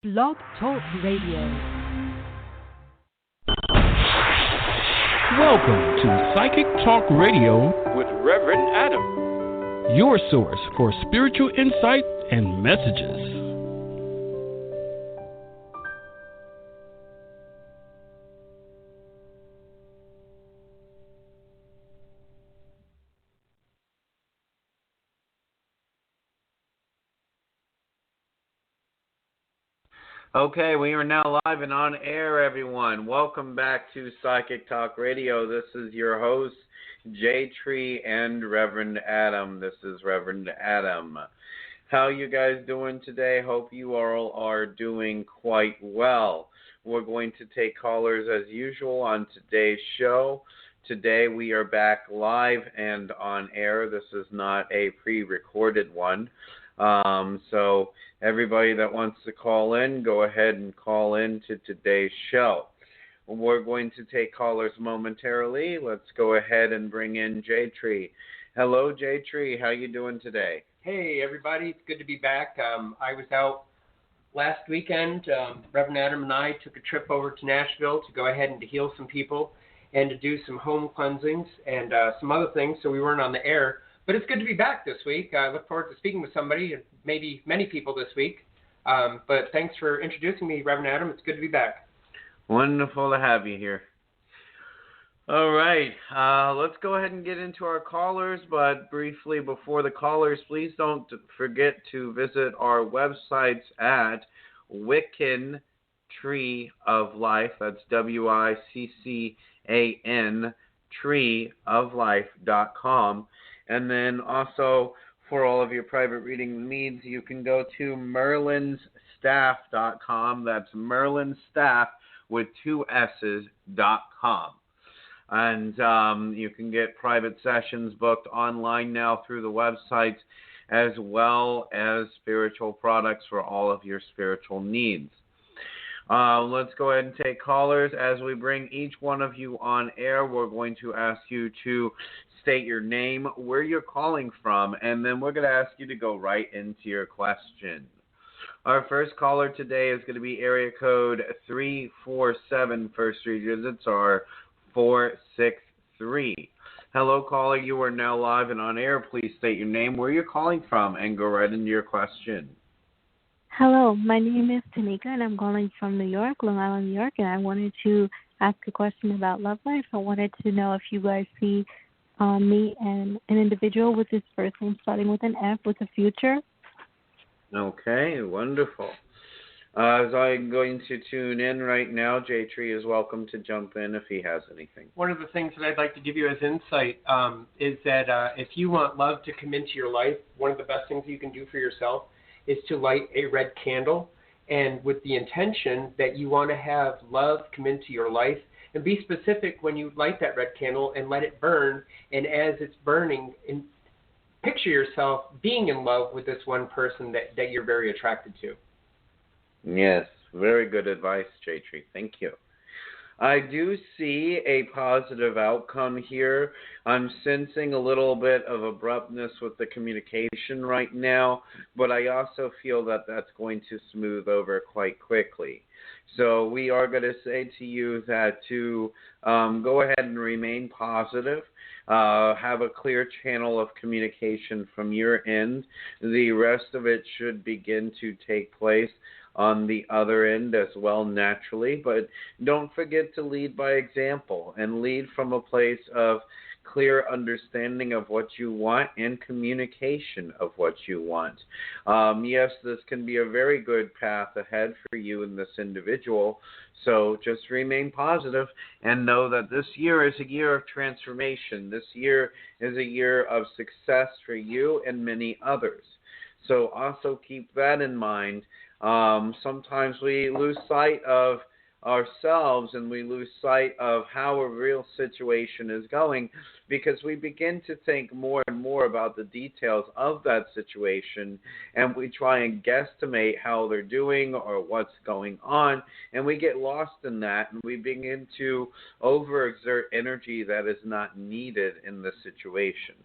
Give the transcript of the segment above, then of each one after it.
Blog Talk Radio. Welcome to Psychic Talk Radio with Reverend Adam, your source for spiritual insight and messages. Okay, we are now live and on air, everyone. Welcome back to Psychic Talk Radio. This is your host, J Tree and Reverend Adam. This is Reverend Adam. How you guys doing today? Hope you all are doing quite well. We're going to take callers as usual on today's show. Today we are back live and on air. This is not a pre-recorded one. So everybody that wants to call in, go ahead and call in to today's show. We're going to take callers momentarily. Let's go ahead and bring in J Tree. Hello, J Tree. How you doing today? Hey, everybody. It's good to be back. I was out last weekend. Reverend Adam and I took a trip over to Nashville to go ahead and to heal some people and to do some home cleansings and some other things, so we weren't on the air. But it's good to be back this week. I look forward to speaking with somebody, maybe many people this week. But thanks for introducing me, Reverend Adam. It's good to be back. Wonderful to have you here. All right. Let's go ahead and get into our callers. But briefly before the callers, please don't forget to visit our websites at Wiccan Tree of Life. That's WICCAN treeoflife.com. And then also, for all of your private reading needs, you can go to merlinsstaff.com. That's merlinstaff with 2 S's.com. And you can get private sessions booked online now through the websites, as well as spiritual products for all of your spiritual needs. Let's go ahead and take callers. As we bring each one of you on air, we're going to ask you to state your name, where you're calling from, and then we're going to ask you to go right into your question. Our first caller today is going to be area code 347. First 3 digits are 463. Hello, caller. You are now live and on air. Please state your name, where you're calling from, and go right into your question. Hello, my name is Tanika, and I'm calling from New York, Long Island, New York, and I wanted to ask a question about love life. I wanted to know if you guys see me and an individual with his first name starting with an F with a future. Okay, wonderful. As I'm going to tune in right now, J Tree is welcome to jump in if he has anything. One of the things that I'd like to give you as insight is that if you want love to come into your life, one of the best things you can do for yourself is to light a red candle, and with the intention that you want to have love come into your life. And be specific when you light that red candle and let it burn. And as it's burning, picture yourself being in love with this one person that you're very attracted to. Yes, very good advice, J Tree. Thank you. I do see a positive outcome here. I'm sensing a little bit of abruptness with the communication right now, but I also feel that that's going to smooth over quite quickly. So we are going to say to you that to go ahead and remain positive, have a clear channel of communication from your end. The rest of it should begin to take place on the other end as well, naturally. But don't forget to lead by example and lead from a place of clear understanding of what you want and communication of what you want. Yes, this can be a very good path ahead for you and this individual. So just remain positive and know that this year is a year of transformation. This year is a year of success for you and many others. So also keep that in mind. Sometimes we lose sight of ourselves and we lose sight of how a real situation is going because we begin to think more and more about the details of that situation, and we try and guesstimate how they're doing or what's going on, and we get lost in that, and we begin to overexert energy that is not needed in the situation.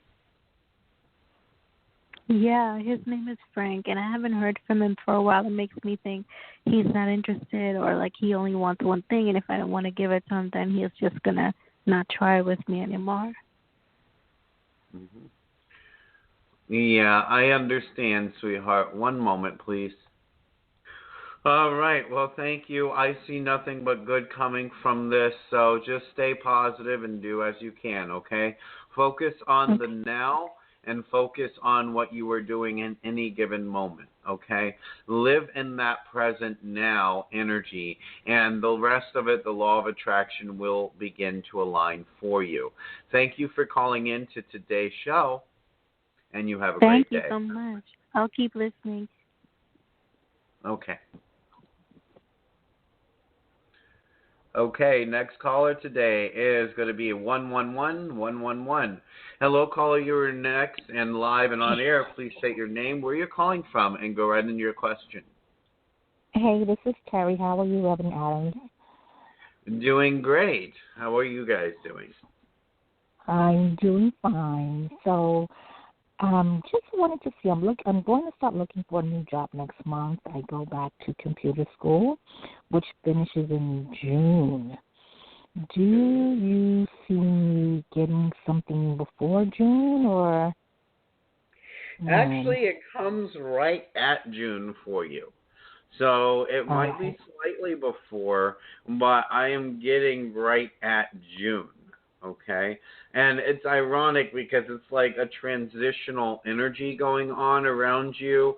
Yeah, his name is Frank, and I haven't heard from him for a while. It makes me think he's not interested, or like he only wants one thing, and if I don't want to give it to him, then he's just gonna not try with me anymore. Mm-hmm. Yeah, I understand, sweetheart. One moment, please. All right. Well, thank you. I see nothing but good coming from this, so just stay positive and do as you can, okay? Focus on the now and focus on what you are doing in any given moment, okay? Live in that present now energy, and the rest of it, the law of attraction, will begin to align for you. Thank you for calling in to today's show, and you have a great day. Thank you so much. I'll keep listening. Okay. Okay, next caller today is going to be 111111. Hello, caller, you're next and live and on air. Please state your name, where you're calling from, and go right into your question. Hey, this is Terry. How are you, Reverend Adam? Doing great. How are you guys doing? I'm doing fine. So, just wanted to see. I'm going to start looking for a new job next month. I go back to computer school, which finishes in June. Do you see me getting something before June, or? Actually, it comes right at June for you. So it might be slightly before, but I am getting right at June. Okay, and it's ironic because it's like a transitional energy going on around you.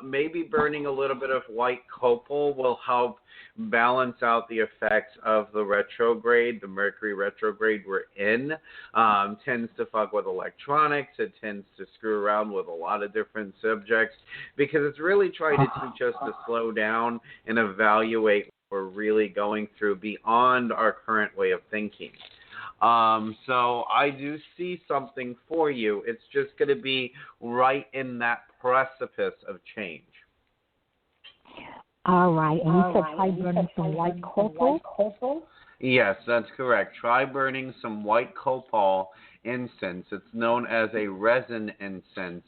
Maybe burning a little bit of white copal will help balance out the effects of the retrograde, the Mercury retrograde we're in. Tends to fuck with electronics. It tends to screw around with a lot of different subjects because it's really trying to teach us to slow down and evaluate what we're really going through beyond our current way of thinking. So I do see something for you. It's just going to be right in that precipice of change. All right. And you said try burning some white copal? Yes, that's correct. Try burning some white copal incense. It's known as a resin incense.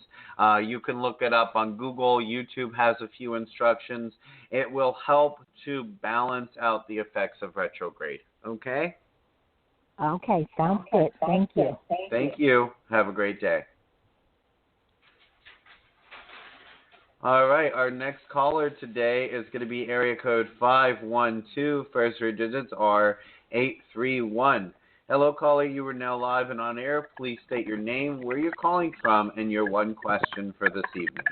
You can look it up on Google. YouTube has a few instructions. It will help to balance out the effects of retrograde. Okay? Okay, sounds good. Thank you. Thank you. Have a great day. All right, our next caller today is going to be area code 512. First three digits are 831. Hello, caller. You are now live and on air. Please state your name, where you're calling from, and your one question for this evening.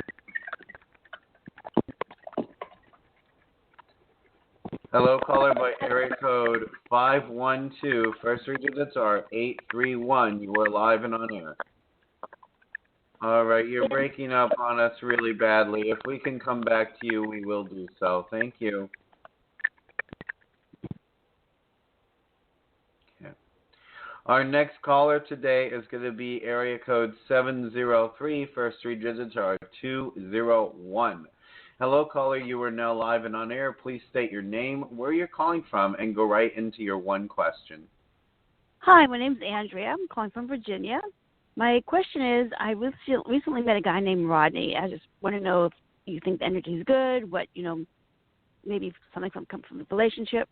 Hello, caller by area code 512. First three digits are 831. You are live and on air. All right, you're breaking up on us really badly. If we can come back to you, we will do so. Thank you. Okay. Our next caller today is going to be area code 703. First three digits are 201. Hello, caller. You are now live and on air. Please state your name, where you're calling from, and go right into your one question. Hi, my name's Andrea. I'm calling from Virginia. My question is, I recently met a guy named Rodney. I just want to know if you think the energy is good, what, maybe something come from the relationship.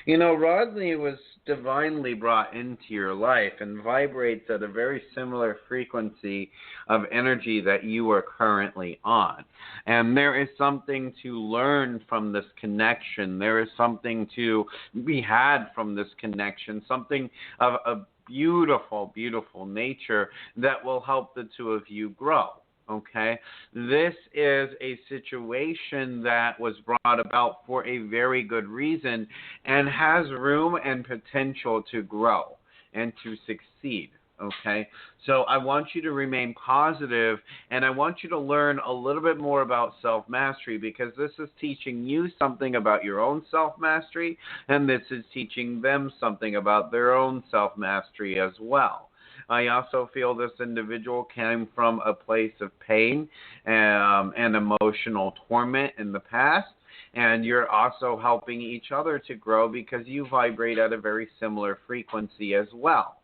Rodney was divinely brought into your life and vibrates at a very similar frequency of energy that you are currently on. And there is something to learn from this connection. There is something to be had from this connection, something of a beautiful, beautiful nature that will help the two of you grow. Okay, this is a situation that was brought about for a very good reason and has room and potential to grow and to succeed. Okay, so I want you to remain positive, and I want you to learn a little bit more about self-mastery, because this is teaching you something about your own self-mastery, and this is teaching them something about their own self-mastery as well. I also feel this individual came from a place of pain and emotional torment in the past, and you're also helping each other to grow because you vibrate at a very similar frequency as well.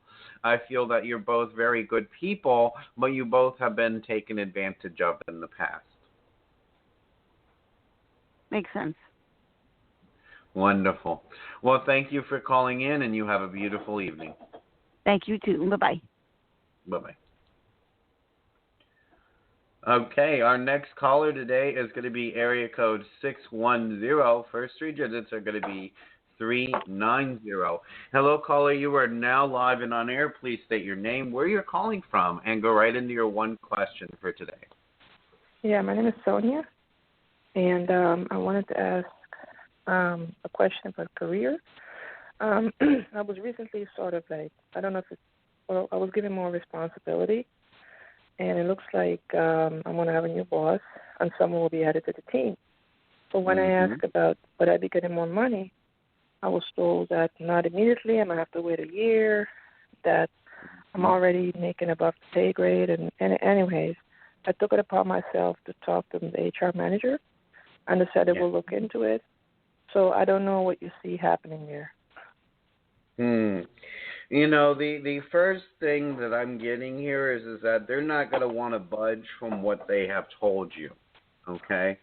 I feel that you're both very good people, but you both have been taken advantage of in the past. Makes sense. Wonderful. Well, thank you for calling in, and you have a beautiful evening. Thank you, too. Bye-bye. Bye-bye. Okay, our next caller today is going to be area code 610. First three digits are going to be 390. Hello, caller. You are now live and on air. Please state your name, where you're calling from, and go right into your one question for today. Yeah, my name is Sonia, and I wanted to ask a question about career. I was recently sort of like, I don't know if it's, well, I was given more responsibility, and it looks like I'm going to have a new boss, and someone will be added to the team. But when I asked about would I be getting more money, I was told that not immediately, I'm going to have to wait a year, that I'm already making above the pay grade. And anyways, I took it upon myself to talk to the HR manager, and they said they will look into it. So I don't know what you see happening there. You know, the first thing that I'm getting here is that they're not going to want to budge from what they have told you, okay?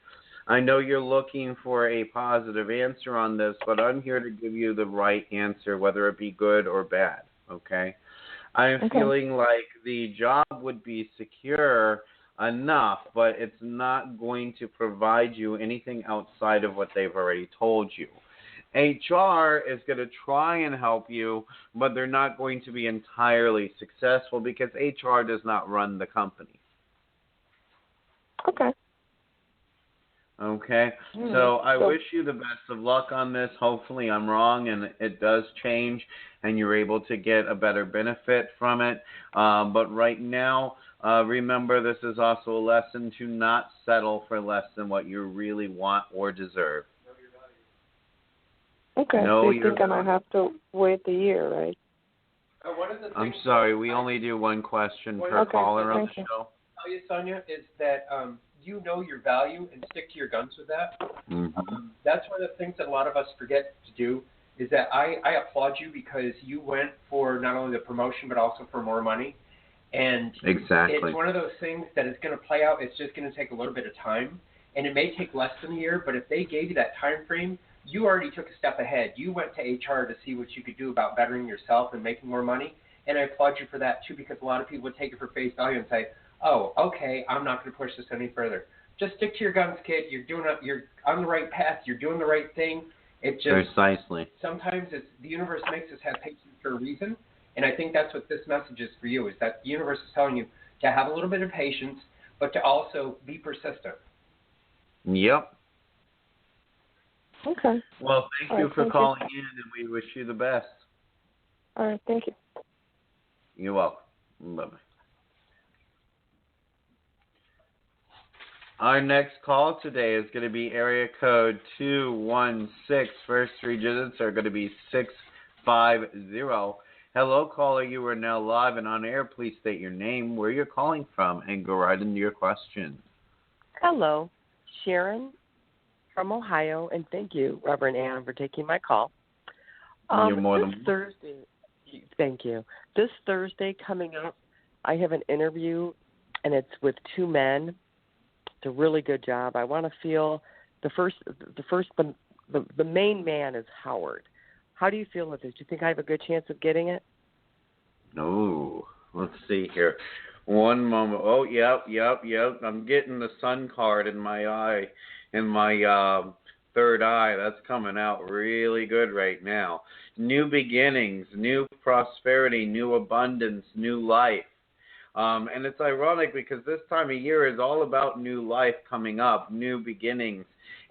I know you're looking for a positive answer on this, but I'm here to give you the right answer, whether it be good or bad, okay? I'm feeling like the job would be secure enough, but it's not going to provide you anything outside of what they've already told you. HR is going to try and help you, but they're not going to be entirely successful because HR does not run the company. Okay. Okay. So I wish you the best of luck on this. Hopefully I'm wrong and it does change and you're able to get a better benefit from it. But right now, remember this is also a lesson to not settle for less than what you really want or deserve. Okay, so you think I might have to wait the year, right? I'm sorry, we only do one question per caller on the show. Tell you, Sonia, is that you know your value and stick to your guns with that. That's one of the things that a lot of us forget to do, is that I applaud you because you went for not only the promotion but also for more money. And it's one of those things that is going to play out. It's just going to take a little bit of time, and it may take less than a year, but if they gave you that time frame, you already took a step ahead. You went to HR to see what you could do about bettering yourself and making more money, and I applaud you for that too, because a lot of people would take it for face value and say, oh, okay, I'm not going to push this any further. Just stick to your guns, kid. You're on the right path. You're doing the right thing. It just sometimes the universe makes us have patience for a reason, and I think that's what this message is for you, is that the universe is telling you to have a little bit of patience, but to also be persistent. Yep. Okay. Well, thank you for calling in, and we wish you the best. All right, thank you. You're welcome. Bye-bye. Our next call today is going to be area code 216. First three digits are going to be 650. Hello, caller. You are now live and on air. Please state your name, where you're calling from, and go right into your question. Hello, Sharon from Ohio, and thank you, Reverend Adam, for taking my call. You're more than Thursday. Thank you. This Thursday coming up, I have an interview, and it's with two men. It's a really good job. I want to feel the main man is Howard. How do you feel with this? Do you think I have a good chance of getting it? Oh, let's see here. One moment. Oh, yep. I'm getting the sun card in my eye, in my third eye. That's coming out really good right now. New beginnings, new prosperity, new abundance, new life. And it's ironic because this time of year is all about new life coming up, new beginnings,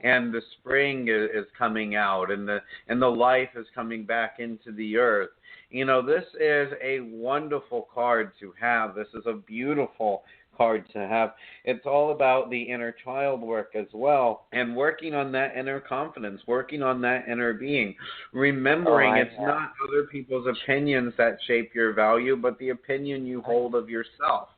and the spring is coming out, and the life is coming back into the earth. You know, this is a wonderful card to have. This is a beautiful card to have. It's all about the inner child work as well, and working on that inner confidence, working on that inner being, remembering it's not other people's opinions that shape your value, but the opinion you hold of yourself.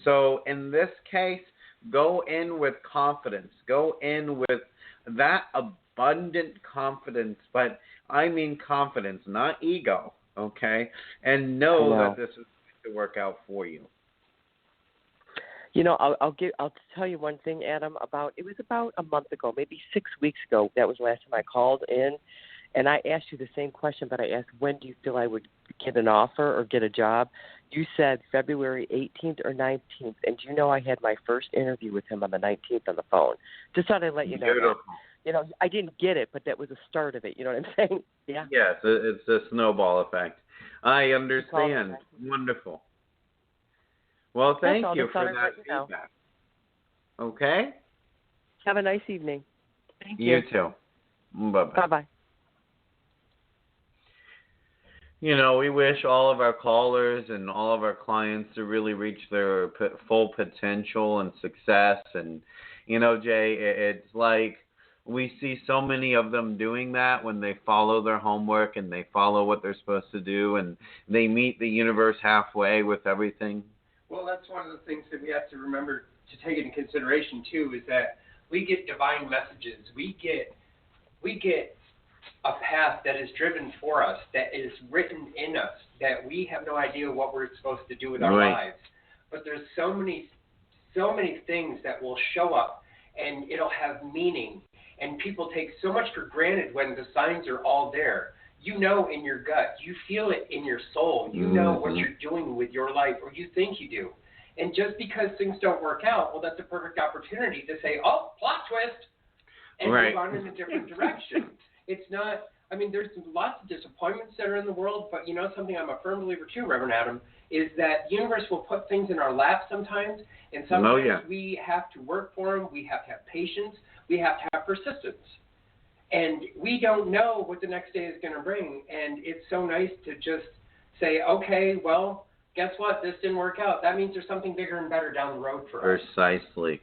So in this case, go in with confidence. Go in with that abundant confidence, but I mean confidence, not ego. okay? And know that this is going to work out for you. You know, I'll tell you one thing, Adam. It was about a month ago, maybe 6 weeks ago. That was the last time I called in, and I asked you the same question. But I asked, when do you feel I would get an offer or get a job? You said February 18th or 19th, and you know I had my first interview with him on the 19th on the phone. Just thought I'd let you know that. You know, I didn't get it, but that was the start of it. You know what I'm saying? Yeah. Yes, it's a snowball effect. I understand. Wonderful. Well, thank you for that feedback. Okay? Have a nice evening. Thank you. You too. Bye-bye. Bye-bye. You know, we wish all of our callers and all of our clients to really reach their full potential and success. And, you know, Jay, it's like we see so many of them doing that when they follow their homework and they follow what they're supposed to do and they meet the universe halfway with everything. Well, that's one of the things that we have to remember to take into consideration, too, is that we get divine messages. We get a path that is driven for us, that is written in us, that we have no idea what we're supposed to do with our lives. But there's so many things that will show up, and it'll have meaning. And people take so much for granted when the signs are all there. You know in your gut. You feel it in your soul. You know what you're doing with your life, or you think you do. And just because things don't work out, well, that's a perfect opportunity to say, oh, plot twist, and move on in a different direction. It's not, I mean, there's lots of disappointments that are in the world, but you know something I'm a firm believer too, Reverend Adam, is that the universe will put things in our lap sometimes, and sometimes we have to work for them. We have to have patience. We have to have persistence. And we don't know what the next day is going to bring. And it's so nice to just say, okay, well, guess what? This didn't work out. That means there's something bigger and better down the road for us. Precisely.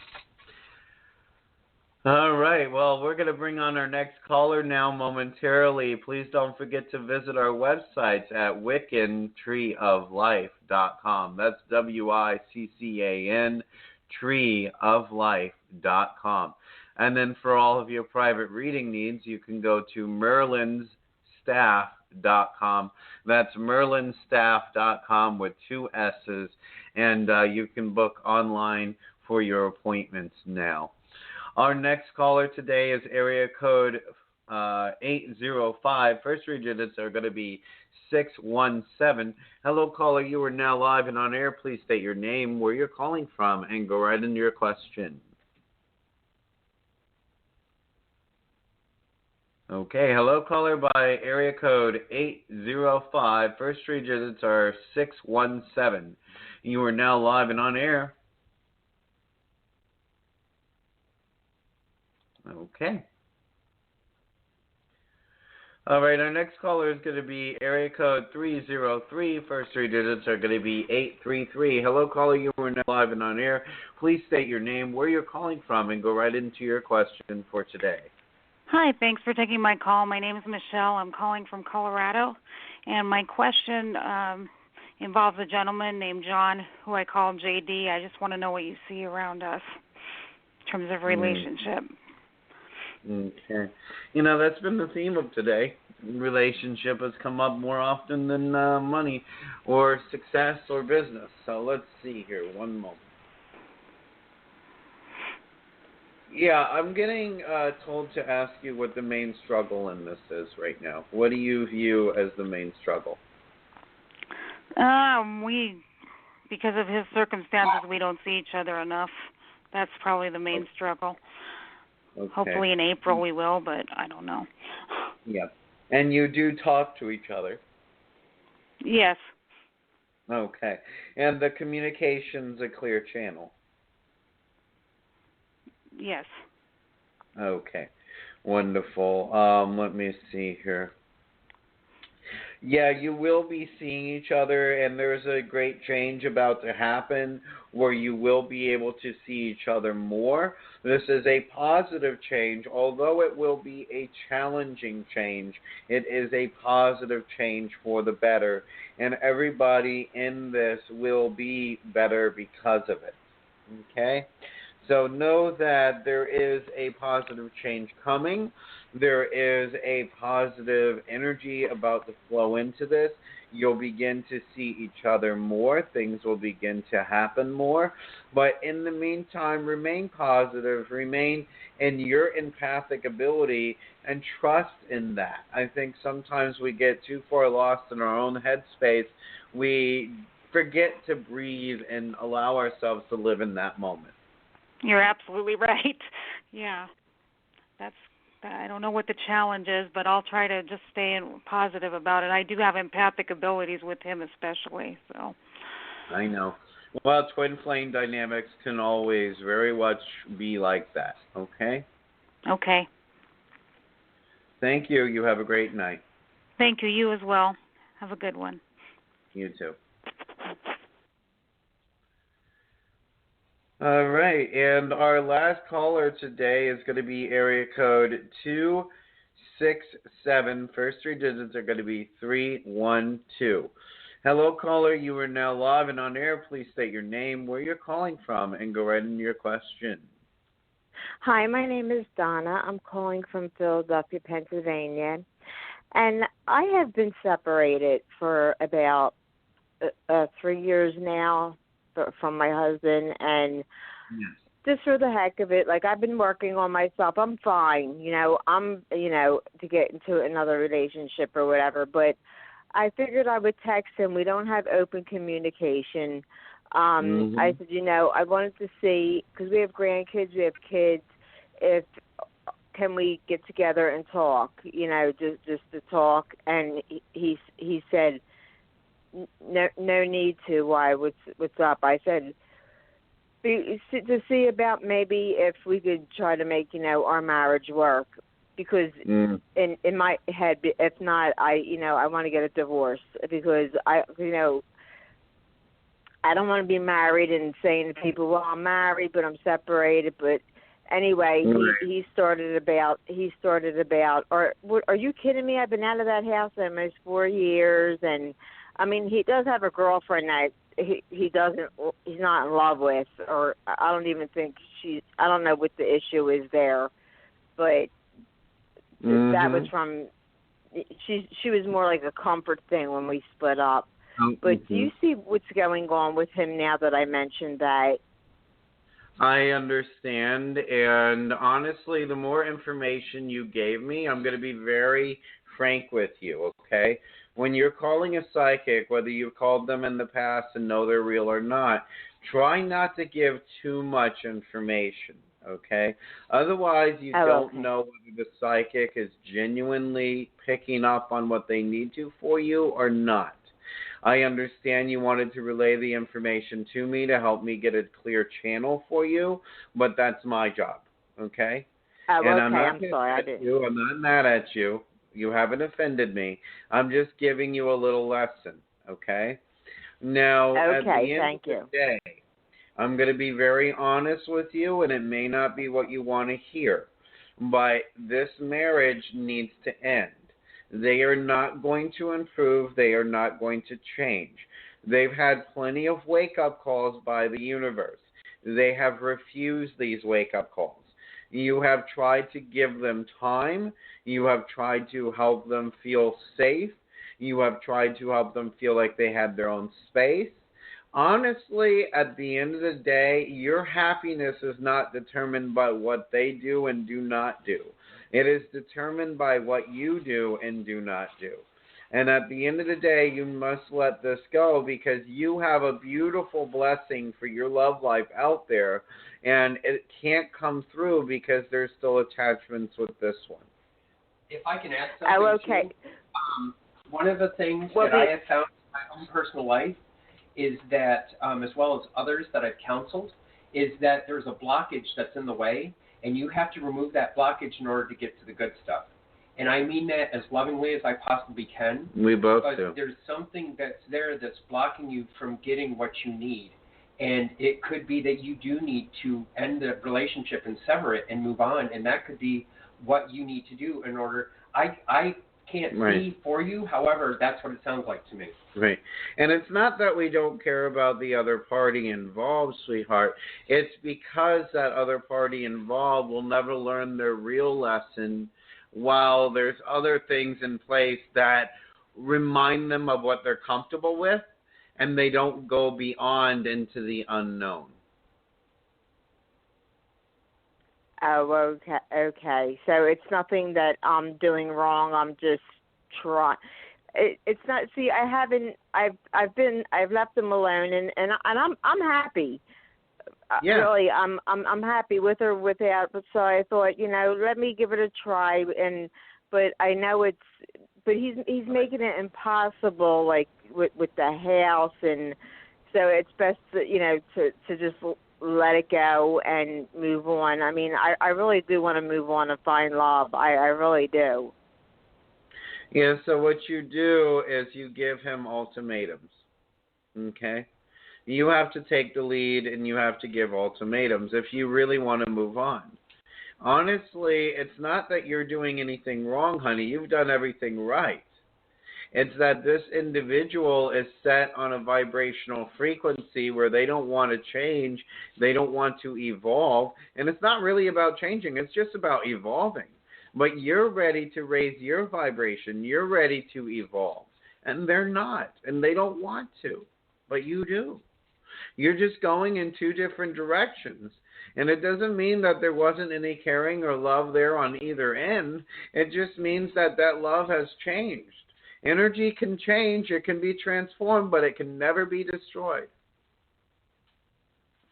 All right. Well, we're going to bring on our next caller now momentarily. Please don't forget to visit our websites at wiccantreeoflife.com. That's WICCAN, treeoflife.com. And then for all of your private reading needs, you can go to merlinstaff.com. That's merlinstaff.com with 2 S's. And you can book online for your appointments now. Our next caller today is area code 805. First 3 digits are going to be 617. Hello, caller. You are now live and on air. Please state your name, where you're calling from, and go right into your question. Okay, hello, caller by area code 805. First 3 digits are 617. You are now live and on air. Okay. All right, our next caller is going to be area code 303. First 3 digits are going to be 833. Hello, caller. You are now live and on air. Please state your name, where you're calling from, and go right into your question for today. Hi, thanks for taking my call. My name is Michelle. I'm calling from Colorado, and my question involves a gentleman named John, who I call JD. I just want to know what you see around us in terms of relationship. Okay. You know, that's been the theme of today. Relationship has come up more often than money or success or business. So let's see here. One moment. Yeah, I'm getting told to ask you what the main struggle in this is right now. What do you view as the main struggle? Because of his circumstances, we don't see each other enough. That's probably the main struggle. Okay. Hopefully in April we will, but I don't know. Yeah. And you do talk to each other? Yes. Okay. And the communication's a clear channel? Yes. Okay. Wonderful. Let me see here. Yeah, you will be seeing each other, and there's a great change about to happen where you will be able to see each other more. This is a positive change. Although it will be a challenging change, it is a positive change for the better, and everybody in this will be better because of it. Okay? So know that there is a positive change coming. There is a positive energy about to flow into this. You'll begin to see each other more. Things will begin to happen more. But in the meantime, remain positive. Remain in your empathic ability and trust in that. I think sometimes we get too far lost in our own headspace. We forget to breathe and allow ourselves to live in that moment. You're absolutely right. Yeah. I don't know what the challenge is, but I'll try to just stay positive about it. I do have empathic abilities with him especially, so. I know. Well, twin flame dynamics can always very much be like that, okay? Okay. Thank you. You have a great night. Thank you. You as well. Have a good one. You too. All right, and our last caller today is going to be area code 267. First three digits are going to be 312. Hello, caller. You are now live and on air. Please state your name, where you're calling from, and go right into your question. Hi, my name is Donna. I'm calling from Philadelphia, Pennsylvania. And I have been separated for about 3 years now from my husband, and just for the heck of it, like, I've been working on myself. I'm fine, to get into another relationship or whatever, but I figured I would text him. We don't have open communication. I said, I wanted to see, because we have grandkids, we have kids, can we get together and talk, just to talk, and he said, no need to. Why? What's up? I said to see about maybe if we could try to make our marriage work, because in my head, if not, I want to get a divorce, because I don't want to be married and saying to people, well, I'm married but I'm separated. But anyway, he started about. Or are you kidding me? I've been out of that house almost 4 years, and I mean, he does have a girlfriend that he's not in love with, or I don't even think I don't know what the issue is there, but that was from, she was more like a comfort thing when we split up. But do you see what's going on with him now that I mentioned that? I understand, and honestly, the more information you gave me, I'm going to be very frank with you, okay? When you're calling a psychic, whether you've called them in the past and know they're real or not, try not to give too much information, okay? Otherwise, you don't know whether the psychic is genuinely picking up on what they need to for you or not. I understand you wanted to relay the information to me to help me get a clear channel for you, but that's my job, okay? And I'm sorry, I didn't. I'm not mad at you. You haven't offended me. I'm just giving you a little lesson, okay? Now, at the end of the day, I'm going to be very honest with you, and it may not be what you want to hear, but this marriage needs to end. They are not going to improve. They are not going to change. They've had plenty of wake-up calls by the universe. They have refused these wake-up calls. You have tried to give them time. You have tried to help them feel safe. You have tried to help them feel like they had their own space. Honestly, at the end of the day, your happiness is not determined by what they do and do not do. It is determined by what you do and do not do. And at the end of the day, you must let this go, because you have a beautiful blessing for your love life out there, and it can't come through because there's still attachments with this one. If I can add something too, one of the things that I have found in my own personal life is that, as well as others that I've counseled, is that there's a blockage that's in the way, and you have to remove that blockage in order to get to the good stuff. And I mean that as lovingly as I possibly can. We both do. Because there's something that's there that's blocking you from getting what you need. And it could be that you do need to end the relationship and sever it and move on. And that could be what you need to do in order. I can't Right. see for you. However, that's what it sounds like to me. Right. And it's not that we don't care about the other party involved, sweetheart. It's because that other party involved will never learn their real lesson while there's other things in place that remind them of what they're comfortable with, and they don't go beyond into the unknown. Oh, okay. Okay. So it's nothing that I'm doing wrong. I'm just trying. It's not. See, I haven't. I've left them alone, and I'm happy. Yeah. Really, I'm happy with or without. But so I thought, let me give it a try. But I know but he's making it impossible, like with the house, and so it's best to just let it go and move on. I mean, I really do want to move on and find love. I really do. Yeah, so what you do is you give him ultimatums, okay? You have to take the lead and you have to give ultimatums if you really want to move on. Honestly, it's not that you're doing anything wrong, honey. You've done everything right. It's that this individual is set on a vibrational frequency where they don't want to change, they don't want to evolve, and it's not really about changing, it's just about evolving. But you're ready to raise your vibration. You're ready to evolve. And they're not. And they don't want to. But you do. You're just going in two different directions. And it doesn't mean that there wasn't any caring or love there on either end. It just means that that love has changed. Energy can change. It can be transformed, but it can never be destroyed.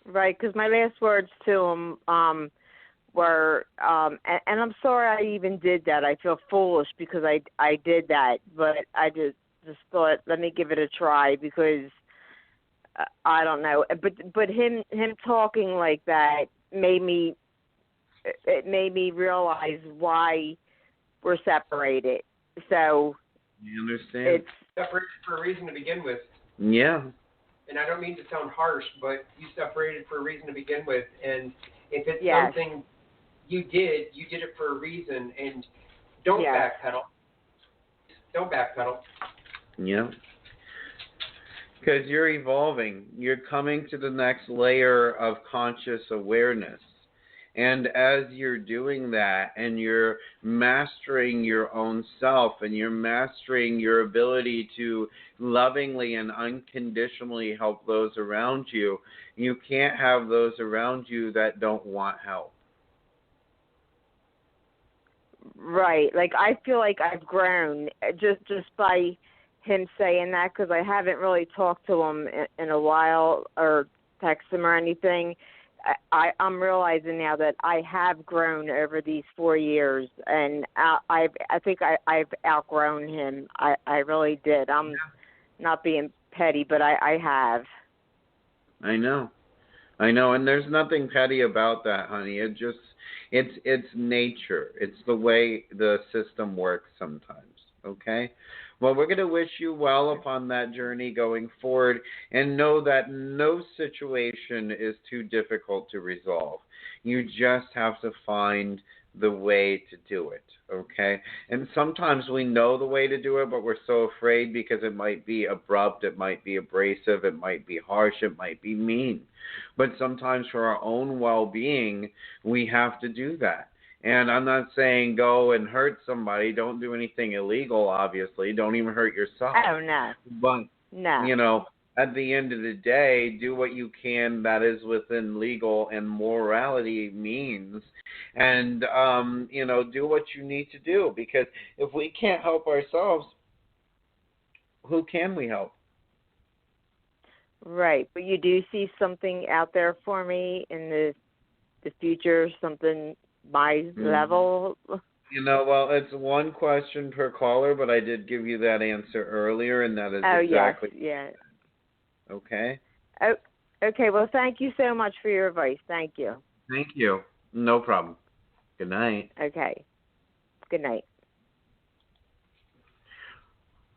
Right, because my last words to him were, and I'm sorry I even did that. I feel foolish because I did that, but I just thought, let me give it a try because I don't know. But him talking like that made me realize why we're separated. So you understand? It's separated for a reason to begin with. Yeah. And I don't mean to sound harsh, but you separated for a reason to begin with, and if it's yes. something you did it for a reason, and don't backpedal. Don't backpedal. Yeah. Because you're evolving. You're coming to the next layer of conscious awareness. And as you're doing that and you're mastering your own self and you're mastering your ability to lovingly and unconditionally help those around you, you can't have those around you that don't want help. Right. Like, I feel like I've grown just by him saying that, because I haven't really talked to him in a while or text him or anything. I'm realizing now that I have grown over these 4 years, and I think I've outgrown him. I really did. I'm not being petty, but I have. I know, and there's nothing petty about that, honey. It's nature. It's the way the system works sometimes, okay? Well, we're going to wish you well upon that journey going forward, and know that no situation is too difficult to resolve. You just have to find the way to do it, okay? And sometimes we know the way to do it, but we're so afraid because it might be abrupt, it might be abrasive, it might be harsh, it might be mean. But sometimes for our own well-being, we have to do that. And I'm not saying go and hurt somebody. Don't do anything illegal, obviously. Don't even hurt yourself. Oh, no. But, no. At the end of the day, do what you can that is within legal and morality means. And, do what you need to do. Because if we can't help ourselves, who can we help? Right. But you do see something out there for me in the future, something my level? Well, it's one question per caller, but I did give you that answer earlier, and that is exactly. Yes, yeah. Okay. Oh, okay. Well, thank you so much for your advice. Thank you. Thank you. No problem. Good night. Okay. Good night.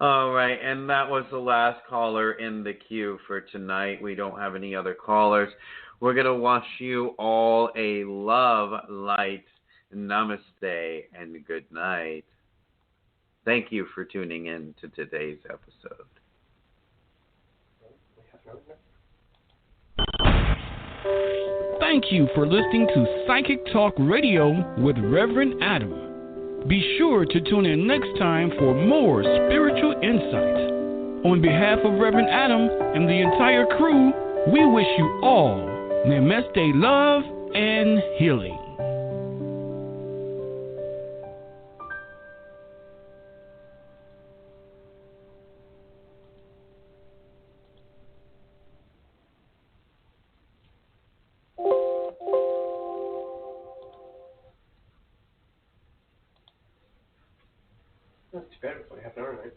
All right, and that was the last caller in the queue for tonight. We don't have any other callers. We're going to wish you all a love, light, namaste, and good night. Thank you for tuning in to today's episode. Thank you for listening to Psychic Talk Radio with Reverend Adam. Be sure to tune in next time for more spiritual insight. On behalf of Reverend Adam and the entire crew, we wish you all namaste, love, and healing. That's too bad. It's only half an hour tonight.